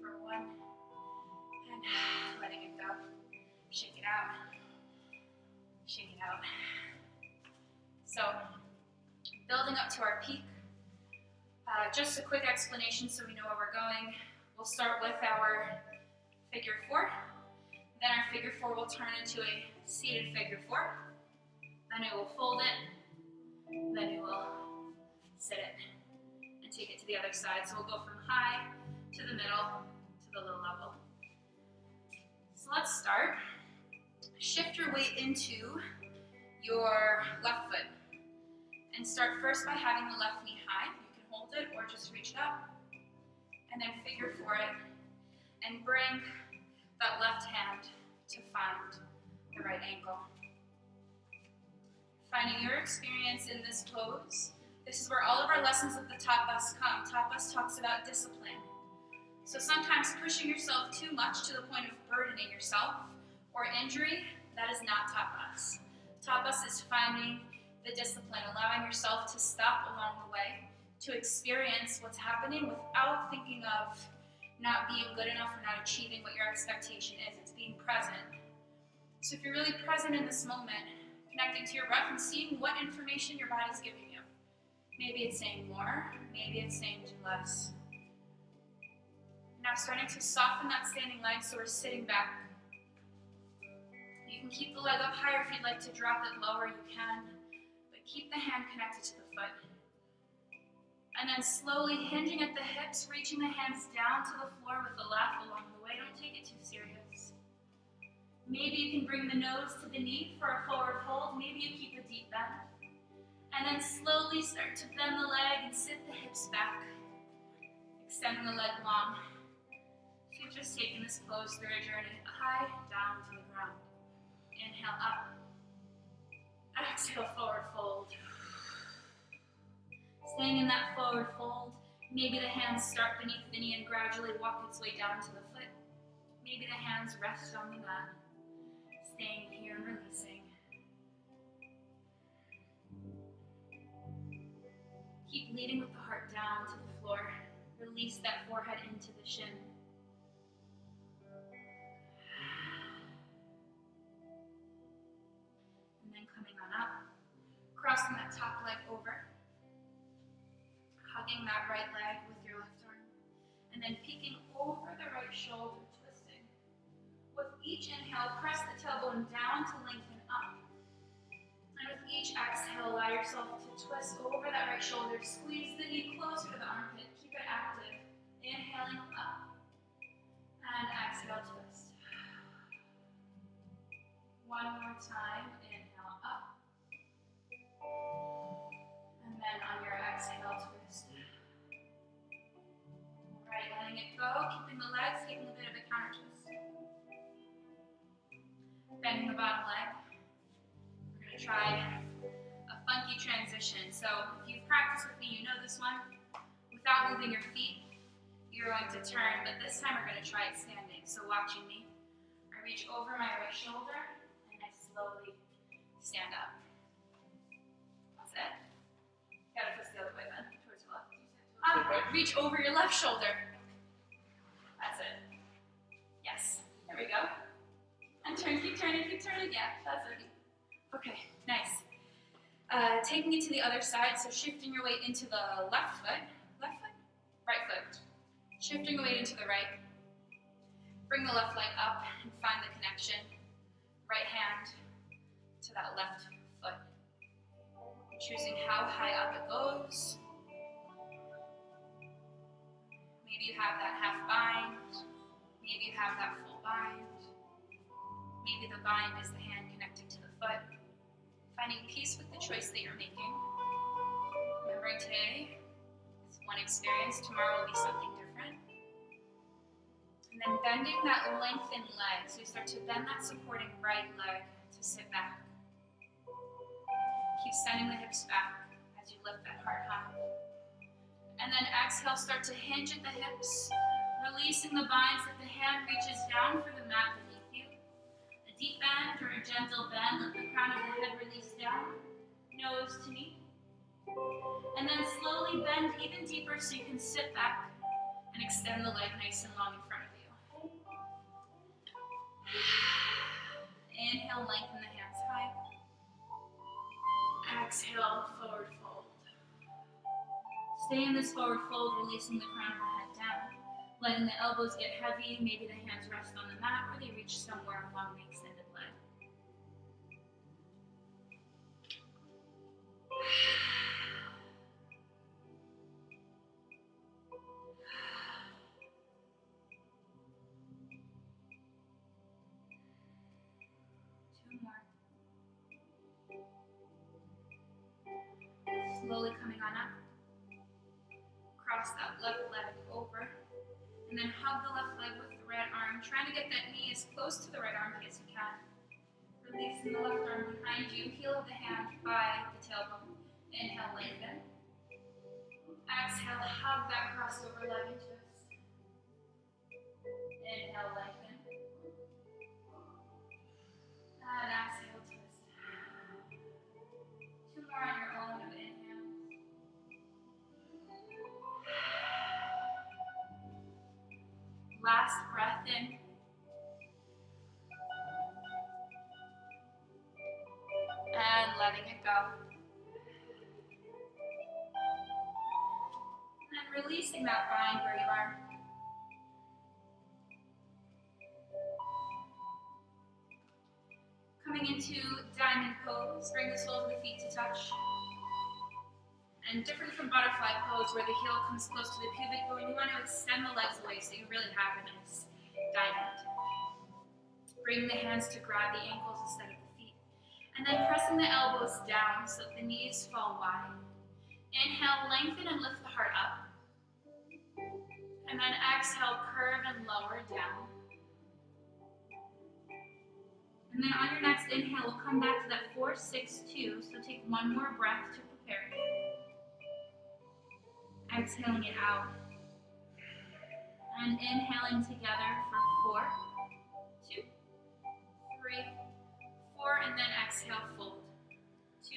for 1, and letting it go. Shake it out. Shake it out. So, building up to our peak. Just a quick explanation so we know where we're going. We'll start with our figure 4. Then our figure 4 will turn into a seated figure 4. Then it will fold it. Then it will sit it and take it to the other side. So we'll go from high to the middle to the low level. So let's start. Shift your weight into your left foot. And start first by having the left knee high. You can hold it or just reach it up. And then figure 4 it. And bring that left hand to find the right ankle. Finding your experience in this pose. This is where all of our lessons of the Tapas come. Tapas talks about discipline. So sometimes pushing yourself too much to the point of burdening yourself or injury, that is not Tapas. Tapas is finding the discipline, allowing yourself to stop along the way, to experience what's happening without thinking of not being good enough or not achieving what your expectation is. It's being present. So if you're really present in this moment, connecting to your breath and seeing what information your body's giving you. Maybe it's saying more, maybe it's saying do less. Now starting to soften that standing leg so we're sitting back. You can keep the leg up higher if you'd like to drop it lower, you can. But keep the hand connected to the foot. And then slowly hinging at the hips, reaching the hands down to the floor with the left along the way. Don't take it too serious. Maybe you can bring the nose to the knee for a forward fold. Maybe you keep a deep bend. And then slowly start to bend the leg and sit the hips back. Extending the leg long. So you've just taken this pose through a journey high, down to the ground. Inhale up. Exhale, forward fold. Staying in that forward fold, maybe the hands start beneath the knee and gradually walk its way down to the foot. Maybe the hands rest on the mat. Staying here and releasing. Keep leading with the heart down to the floor. Release that forehead into the shin. And then coming on up, crossing that top leg over. Hugging that right leg with your left arm. And then peeking over the right shoulder, twisting. With each inhale, press the tailbone down to lengthen up. And with each exhale, allow yourself to twist over that right shoulder. Squeeze the knee closer to the armpit. Keep it active. Inhaling up. And exhale, twist. One more time. Inhale up. And then on your exhale, twist. Alright, letting it go. Keeping the legs, taking a bit of a counter twist. Bending the bottom leg. We're going to try a funky transition. So if you've practiced with me, you know this one. Without moving your feet, you're going to turn, but this time we're going to try it standing. So watching me, I reach over my right shoulder and I slowly stand up. That's it. Gotta twist the other way then, towards your left. Reach over your left shoulder. That's it. Yes, there we go. And turn, keep turning, yeah, that's it. Okay, nice. Taking it to the other side, so shifting your weight into the left foot, right foot. Shifting your weight into the right. Bring the left leg up and find the connection. Right hand to that left foot. Choosing how high up it goes. Maybe you have that half bind. Maybe you have that full bind. Maybe the bind is the hand connecting to the foot. Finding peace with the choice that you're making. Remembering today is one experience, tomorrow will be something different. And then bending that lengthened leg. So you start to bend that supporting right leg to sit back. Keep sending the hips back as you lift that heart high. And then exhale, start to hinge at the hips, releasing the binds that the hand reaches down for the mat beneath you. A deep bend or a gentle bend, let the crown of the head release down, nose to knee. And then slowly bend even deeper so you can sit back and extend the leg nice and long in front of you. Inhale, lengthen the hands high. Exhale, forward fold. Stay in this forward fold, releasing the crown of the head down. Letting the elbows get heavy, maybe the hands rest on the mat or they reach somewhere along the extended leg. Two more. Slowly coming on up. Cross that left leg over. And then hug the left leg with the right arm. Trying to get that knee as close to the right armpit as you can. Releasing the left arm behind you. Heel of the hand by the tailbone. Inhale, lengthen. Exhale, hug that crossover leg and twist. Inhale, lengthen. And exhale, twist. Two more on your own of inhale. Last breath in. And letting it go. And then releasing that bind where you are. Coming into diamond pose, bring the soles of the feet to touch. And different from butterfly pose where the heel comes close to the pubic bone, you want to extend the legs away so you really have a nice diamond. Bring the hands to grab the ankles instead of the feet. And then pressing the elbows down so that the knees fall wide. Inhale, lengthen and lift the heart up. And then exhale, curve and lower down. And then on your next inhale, we'll come back to that 4-6-2. So take one more breath to prepare. Exhaling it out. And inhaling together for 4, 2, 3, 4, and then exhale, fold. 2,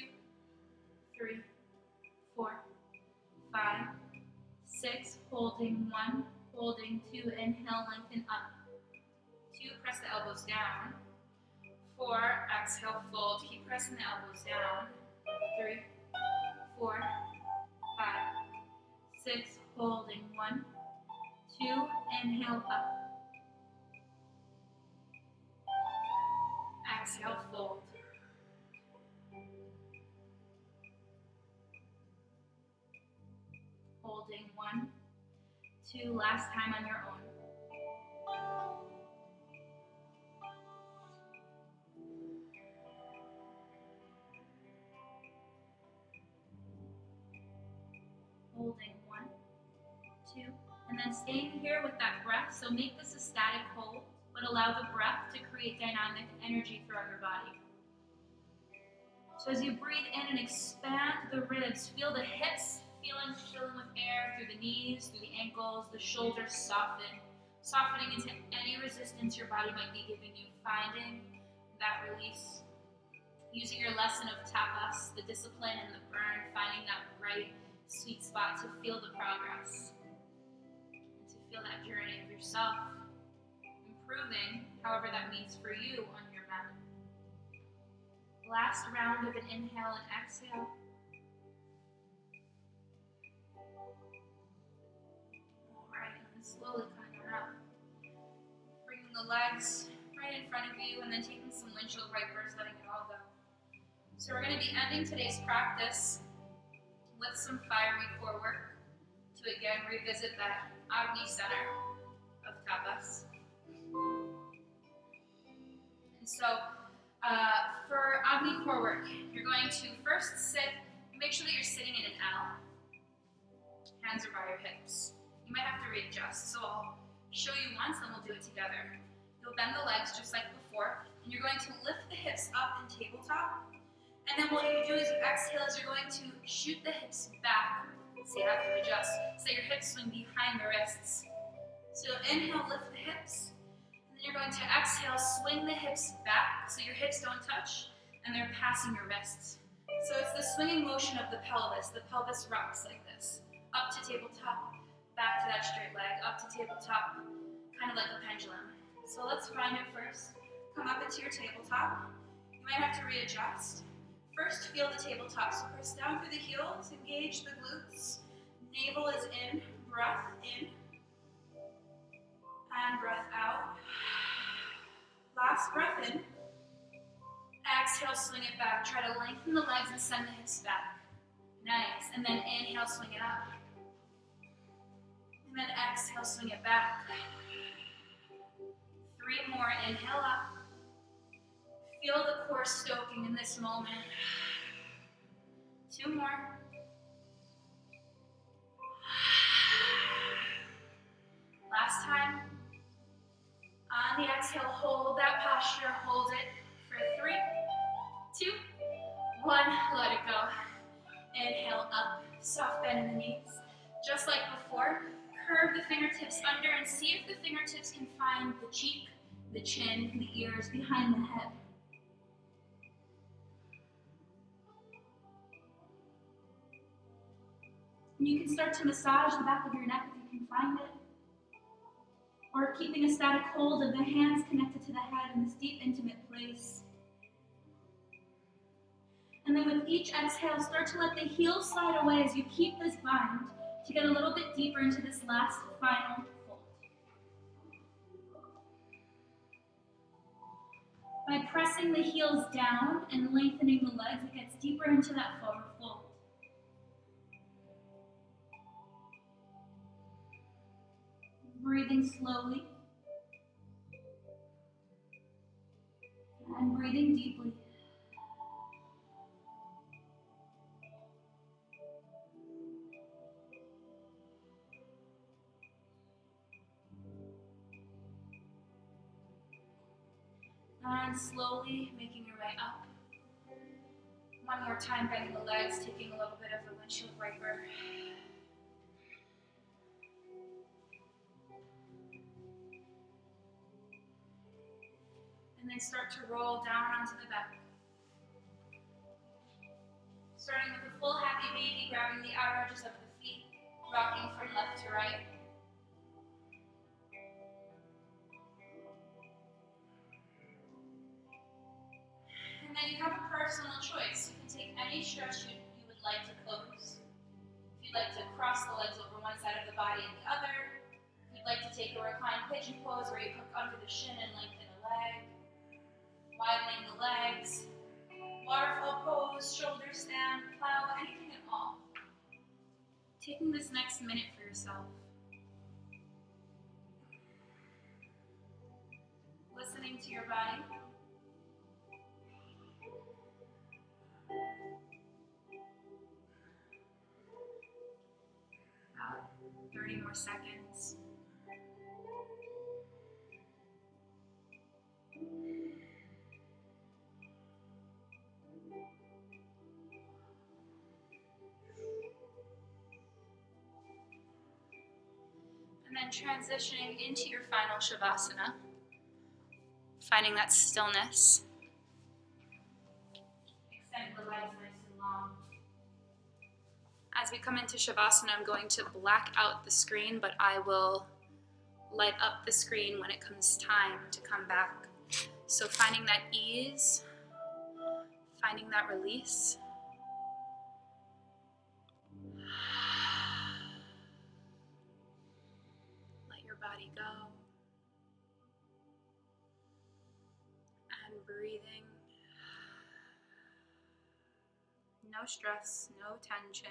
3, 4, 5, 6, holding 1, holding 2, inhale, lengthen up. 2, press the elbows down. 4, exhale, fold, keep pressing the elbows down. 3, 4, 5, 6, holding 1, 2, inhale up. Exhale, fold. Holding 1, 2, last time on your own. Holding 1, 2, and then staying here with that breath. So make this a static hold, but allow the breath to create dynamic energy throughout your body. So as you breathe in and expand the ribs, feel the hips filling with air through the knees, through the ankles, the shoulders softening into any resistance your body might be giving you, finding that release. Using your lesson of tapas, the discipline and the burn, finding that right sweet spot to feel the progress and to feel that journey of yourself improving however that means for you on your mat. Last round of an inhale and exhale. Alright, and then slowly coming on up. Bringing the legs right in front of you and then taking some windshield wipers, letting it all go. So we're going to be ending today's practice with some fiery core work to again revisit that Agni center of Tapas. And so for Agni core work, you're going to first sit, make sure that you're sitting in an L. Hands are by your hips. You might have to readjust, so I'll show you once and we'll do it together. You'll bend the legs just like before, and you're going to lift the hips up in tabletop. And then what you do is you exhale as you're going to shoot the hips back. So you have to adjust. So your hips swing behind the wrists. So inhale, lift the hips. And then you're going to exhale, swing the hips back so your hips don't touch and they're passing your wrists. So it's the swinging motion of the pelvis. The pelvis rocks like this. Up to tabletop, back to that straight leg, up to tabletop, kind of like a pendulum. So let's find it first. Come up into your tabletop. You might have to readjust. First, feel the tabletop. So press down through the heels, engage the glutes. Navel is in, breath in, and breath out. Last breath in. Exhale, swing it back. Try to lengthen the legs and send the hips back. Nice. And then inhale, swing it up. And then exhale, swing it back. 3 more. Inhale up. Feel the core stoking in this moment. 2 more. Last time. On the exhale, hold that posture. Hold it for 3, 2, 1. Let it go. Inhale up. Soft bend in the knees. Just like before, curve the fingertips under and see if the fingertips can find the cheek, the chin, the ears behind the head. And you can start to massage the back of your neck if you can find it. Or keeping a static hold of the hands connected to the head in this deep, intimate place. And then with each exhale, start to let the heels slide away as you keep this bind to get a little bit deeper into this last final fold. By pressing the heels down and lengthening the legs, it gets deeper into that forward fold. Breathing slowly and breathing deeply. And slowly making your way up. One more time, bending the legs, taking a little bit of a windshield wiper. And then start to roll down onto the back. Starting with a full happy baby, grabbing the outer edges of the feet, rocking from left to right. And then you have a personal choice. You can take any stretch you would like to close. If you'd like to cross the legs over one side of the body and the other. If you'd like to take a reclined pigeon pose where you hook under the shin and lengthen a leg. Widening the legs, waterfall pose, shoulder stand, plow, anything at all. Taking this next minute for yourself. Listening to your body. About 30 more seconds. And then transitioning into your final Shavasana, finding that stillness. Extend the legs nice and long. As we come into Shavasana, I'm going to black out the screen, but I will light up the screen when it comes time to come back. So finding that ease, finding that release. Body go, and breathing, no stress, no tension,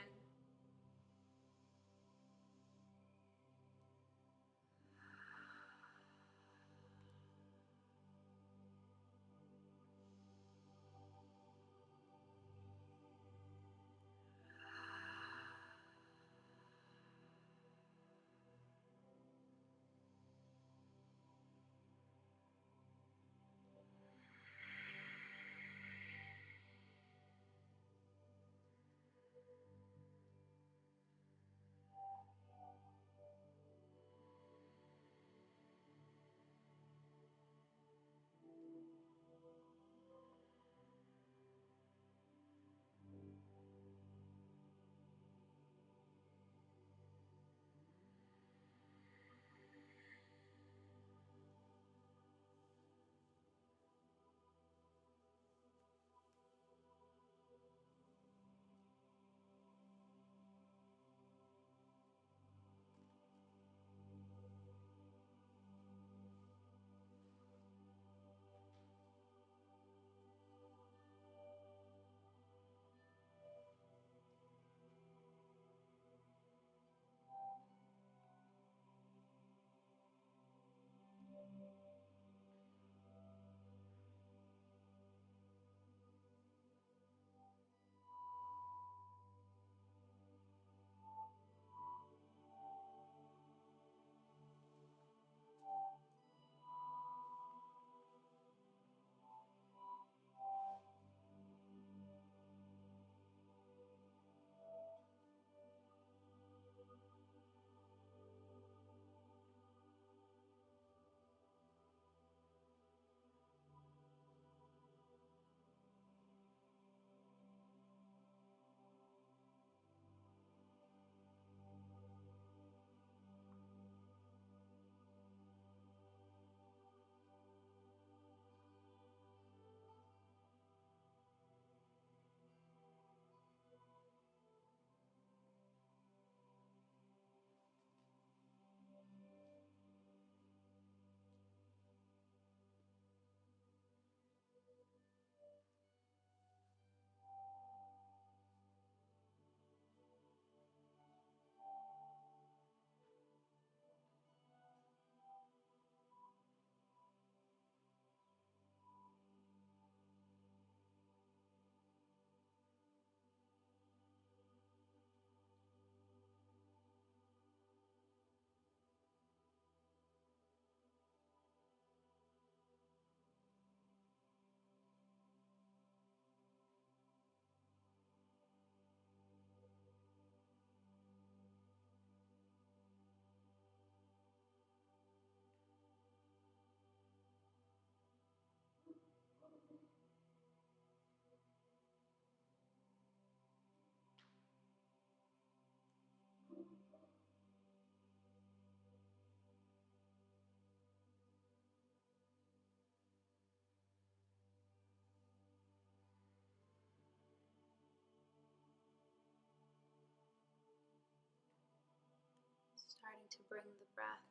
to bring the breath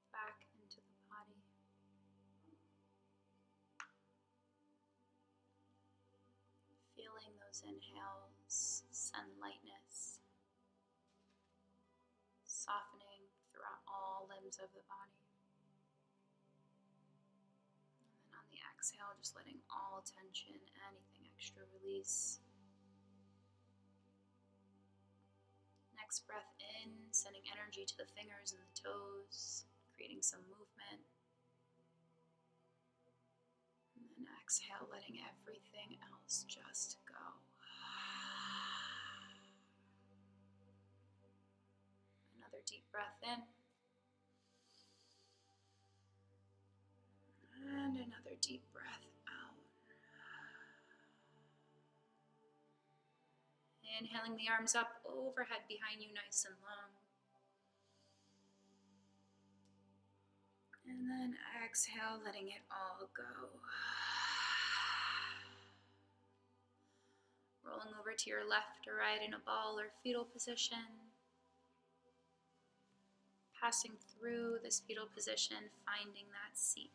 back into the body. Feeling those inhales send lightness, softening throughout all limbs of the body. And then on the exhale, just letting all tension, anything extra release. Next breath in, sending energy to the fingers and the toes, creating some movement. And then exhale, letting everything else just go. Another deep breath in. And another deep breath out. Inhaling the arms up overhead behind you, nice and long. And then exhale, letting it all go. Rolling over to your left or right in a ball or fetal position. Passing through this fetal position, finding that seat.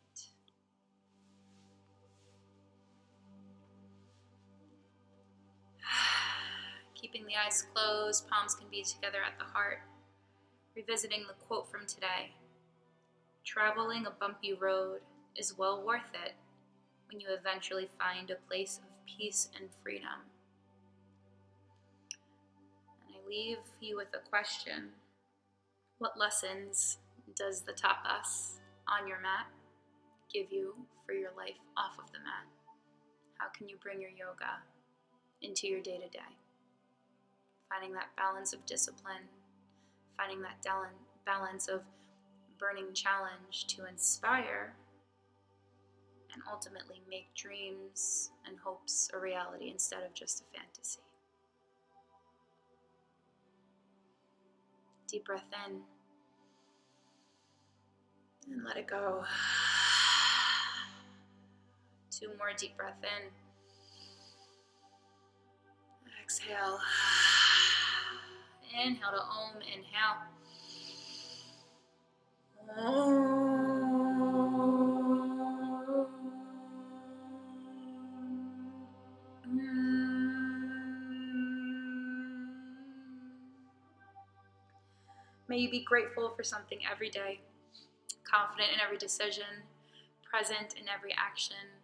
Keeping the eyes closed, palms can be together at the heart. Revisiting the quote from today. Traveling a bumpy road is well worth it when you eventually find a place of peace and freedom. And I leave you with a question. What lessons does the tapas on your mat give you for your life off of the mat? How can you bring your yoga into your day-to-day? Finding that balance of discipline, finding that balance of burning challenge to inspire and ultimately make dreams and hopes a reality instead of just a fantasy. Deep breath in and let it go. 2 more deep breath in. Exhale. Inhale to Om, inhale. May you be grateful for something every day, confident in every decision, present in every action.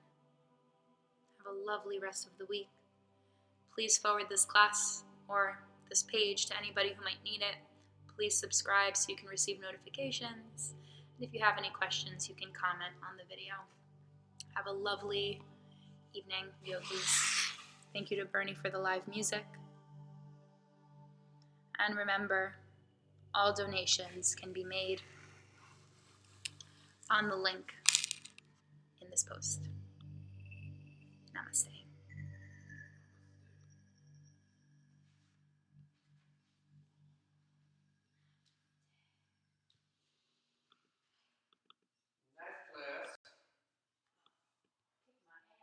Have a lovely rest of the week. Please forward this class or this page to anybody who might need it. Please subscribe so you can receive notifications. And if you have any questions, you can comment on the video. Have a lovely evening, yogis. Thank you to Bernie for the live music. And remember, all donations can be made on the link in this post. Namaste.